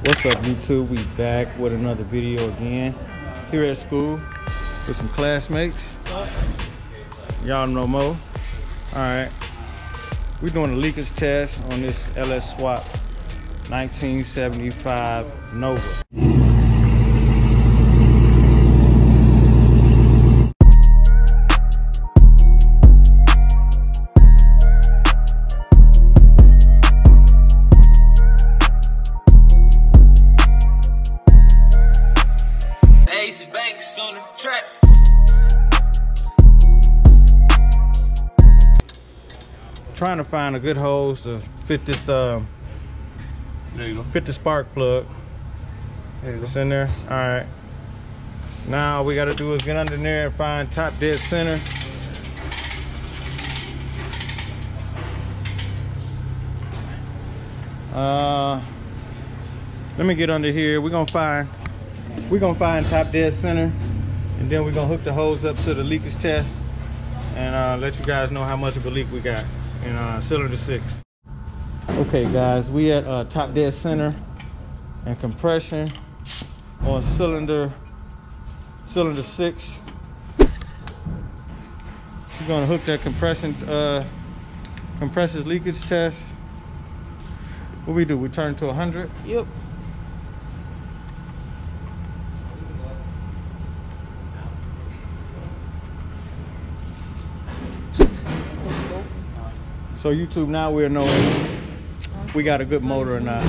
What's up, YouTube? We back with another video again here at school with some classmates. Y'all know Mo. Alright, we're doing a leakage test on this LS Swap 1975 Nova. On the track. Trying to find a good hose to fit this there you go. Fit the spark plug. There you go. It's in there. All right. Now all we got to do is get under there and find top dead center. Let me get under here. We're gonna find top dead center, and then we're gonna hook the hose up to the leakage test and let you guys know how much of a leak we got in cylinder 6. Okay guys, we at top dead center and compression on cylinder 6. We're gonna hook that compressors leakage test. What we do? We turn to 100? Yep. So YouTube, now we're knowing if we got a good motor or not.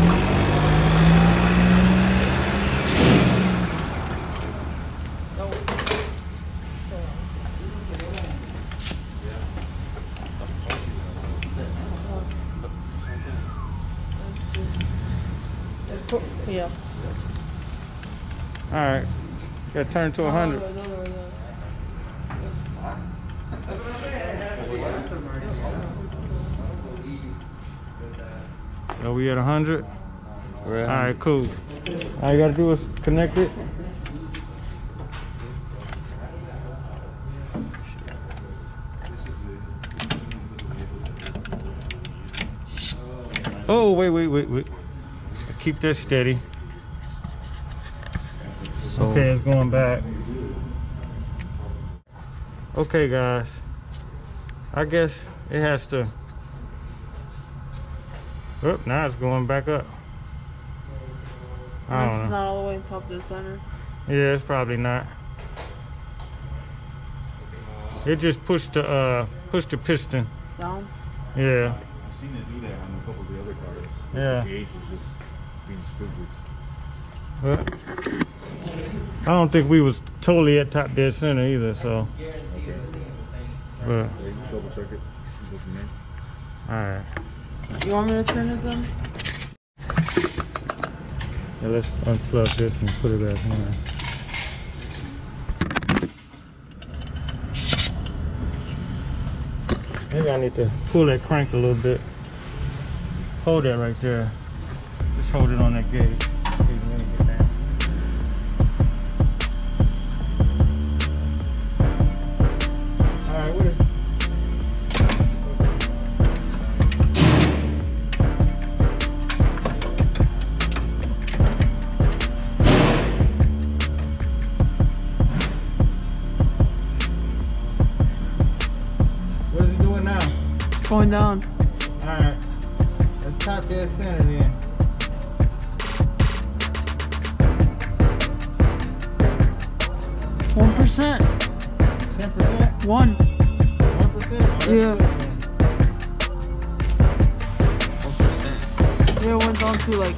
Yeah. All right, got to turn to 100. So we at 100. All right, cool. All you gotta do is connect it. Oh, wait. Keep that steady. Okay, it's going back. Okay, guys. I guess it has to. Oh, now it's going back up. I don't know. It's not all the way top of the center. Yeah, it's probably not. It just pushed the piston down. Yeah. I've seen it do that on a couple of the other cars. Yeah. The gauge was just being stupid. But I don't think we was totally at top dead center either, so. Okay. But Double check it. all right. You want me to turn it on? Yeah, let's unplug this and put it back in. Maybe I need to pull that crank a little bit. Hold that right there. Just hold it on that gauge. Alright, what is it? What is he doing now? Going down. Alright. Let's top dead center then. %. 10%? 1. 1%? Oh, yeah. Good, 1%. Yeah, it went down to like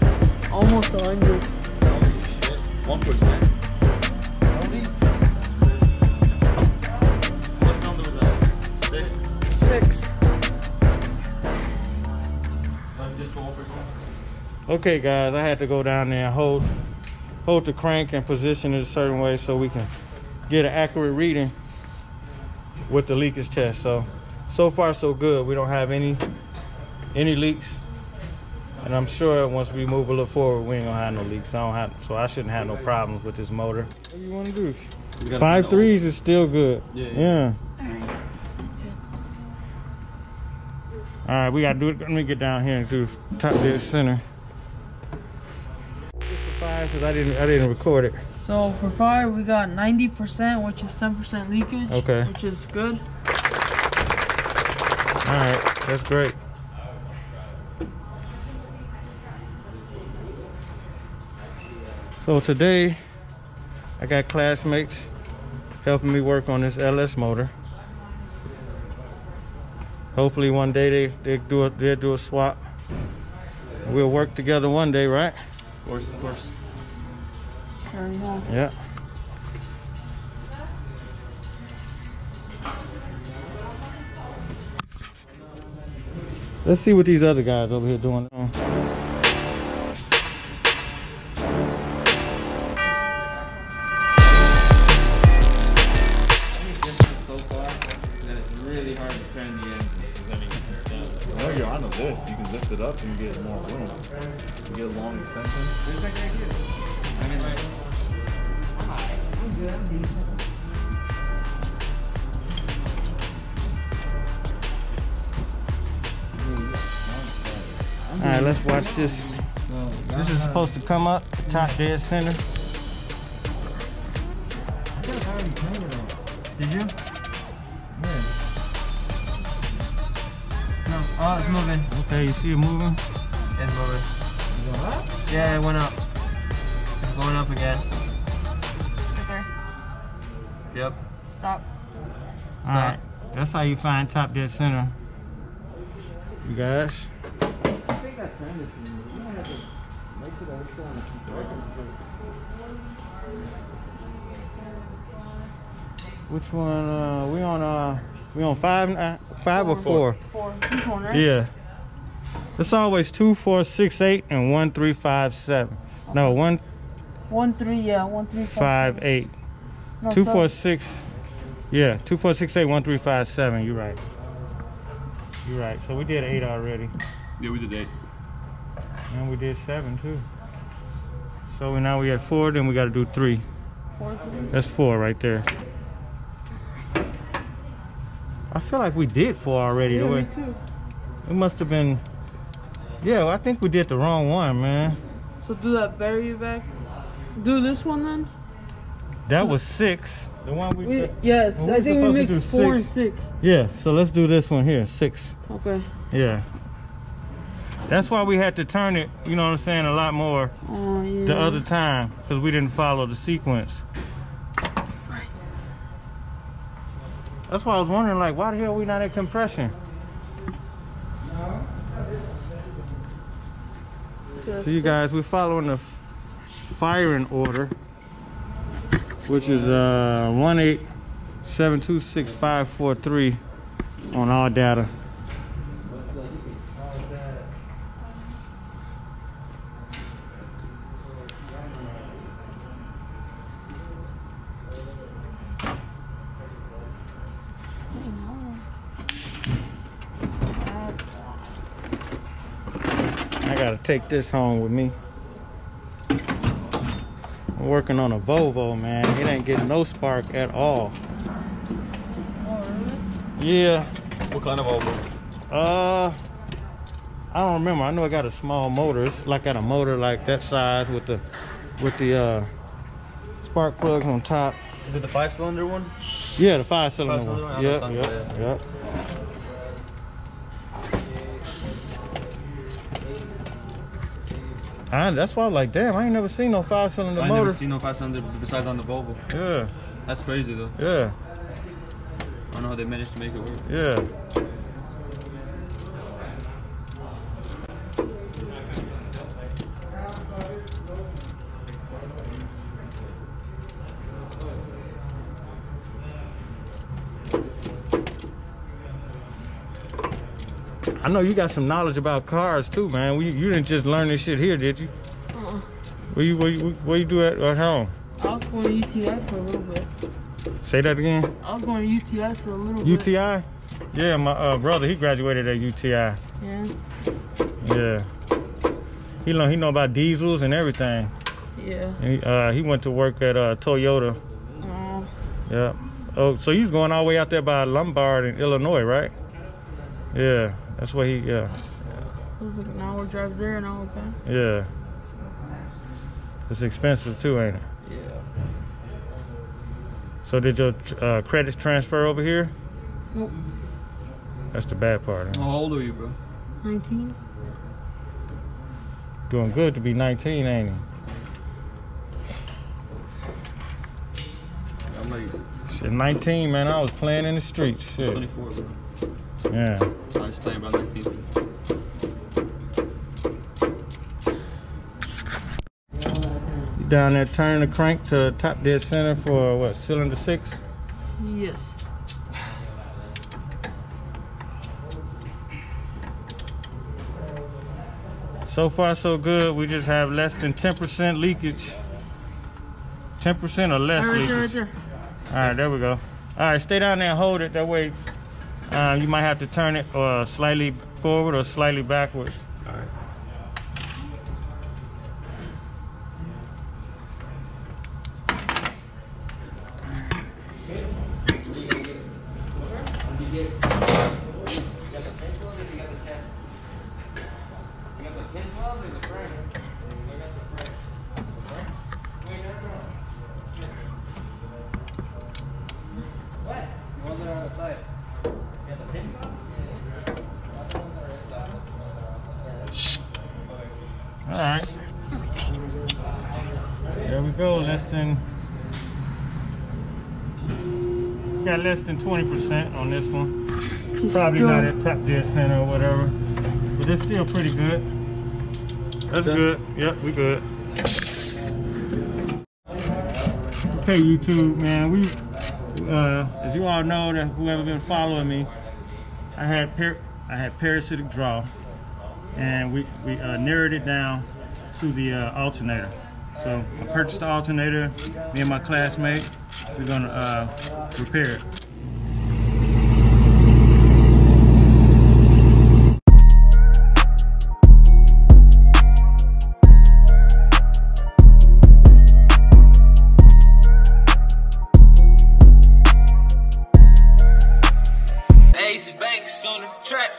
almost 100. Holy shit. 1%? What number was that? 6? 6. Okay guys, I had to go down there and hold the crank and position it a certain way so we can get an accurate reading with the leakage test. So far so good. We don't have any leaks, and I'm sure once we move a little forward we ain't gonna have no leaks. So I shouldn't have no problems with this motor. What do you want to do? 5.3s is still good. Yeah. All right, we gotta do it. Let me get down here and do top dead center. 5? Because I didn't record it. So for 5, we got 90%, which is 10% leakage. Okay. Which is good. All right, that's great. So today, I got classmates helping me work on this LS motor. Hopefully one day they'll do a swap. We'll work together one day, right? Of course, of course. There we go. Yeah. Let's see what these other guys over here doing. Really hard to turn the engine. When you're on a lift, you can lift it up and you get more room. You get a long extension. All right, let's watch this. This is supposed to come up, top dead center. Did you? No. Oh, it's moving. Okay, you see it moving? It's moving. Yeah, it went up. It's going up again. Okay. Yep. Stop. All right, that's how you find top dead center. You guys. Which one? We on 5 or 4? 4. This one, right? Yeah. It's always 2, 4, 6, 8, and 1, 3, 5, 7. No, 1, 1, 3, yeah, 1, 3, 5, 8. No, 2, stop. 4, 6. Yeah, 2, 4, 6, 8, 1, 3, 5, 7. You're right. You're right. So we did 8 already. Yeah, we did 8. And we did 7 too. So now we at 4, then we got to do 3. 4, 3. That's 4 right there. I feel like we did 4 already. Yeah, The way me too. it must have been. Yeah, well, I think we did the wrong one, man. So do that barrier back. Do this one then. That was 6. The one we. Yes, well, I think we supposed to do mixed 4 and 6. 6. Yeah, so let's do this one here, 6. Okay. Yeah. That's why we had to turn it, you know what I'm saying, a lot more Oh, yeah. the other time, because we didn't follow the sequence. Right. That's why I was wondering, like, why the hell are we not at compression? So you guys, we're following the firing order, which is 187265543 on all data. I gotta take this home with me. I'm working on a Volvo, man. It ain't getting no spark at all. Oh, really? Yeah. What kind of Volvo? I don't remember. I know I got a small motor. It's like got a motor like that size with the spark plugs on top. Is it the 5-cylinder one? Yeah, the 5-cylinder Five-cylinder one. one? Yep, I yep, thought, yep. That's why I was like, damn, I ain't never seen no 5-cylinder I motor. never seen no 5-cylinder besides on the Volvo. Yeah, That's crazy though. yeah, I don't know how they managed to make it work. yeah. I know you got some knowledge about cars too, man. You didn't just learn this shit here, did you? Where you do at home? I was going to UTI for a little bit. Say that again. I was going to UTI for a little bit. UTI? Yeah, my brother, he graduated at UTI. Yeah. Yeah. He know about diesels and everything. Yeah. He went to work at Toyota. Yeah. Oh, so he's going all the way out there by Lombard in Illinois, right? Yeah. That's where It was like an hour drive there, an hour back. Yeah. It's expensive too, ain't it? Yeah. So did your credits transfer over here? Nope. That's the bad part. Huh? How old are you, bro? 19. Doing good to be 19, ain't he? I'm like Shit, 19, man. I was playing in the streets. Shit. 24, bro. Yeah. I was playing about 19 too. You down there turning the crank to top dead center for what, cylinder 6? Yes. So far so good. We just have less than 10% leakage. 10% or less leakage. Right there. All right, there we go. All right, stay down there and hold it. That way you might have to turn it slightly forward or slightly backwards. All right. All right. There we go. Got less than 20% on this one. Probably not at top dead center or whatever, but it's still pretty good. That's good. Yep, we good. Okay, YouTube, man. We, as you all know, that whoever been following me, I had parasitic draw, and we narrowed it down to the alternator. So I purchased the alternator. Me and my classmate, we're gonna repair it. Banks on the track.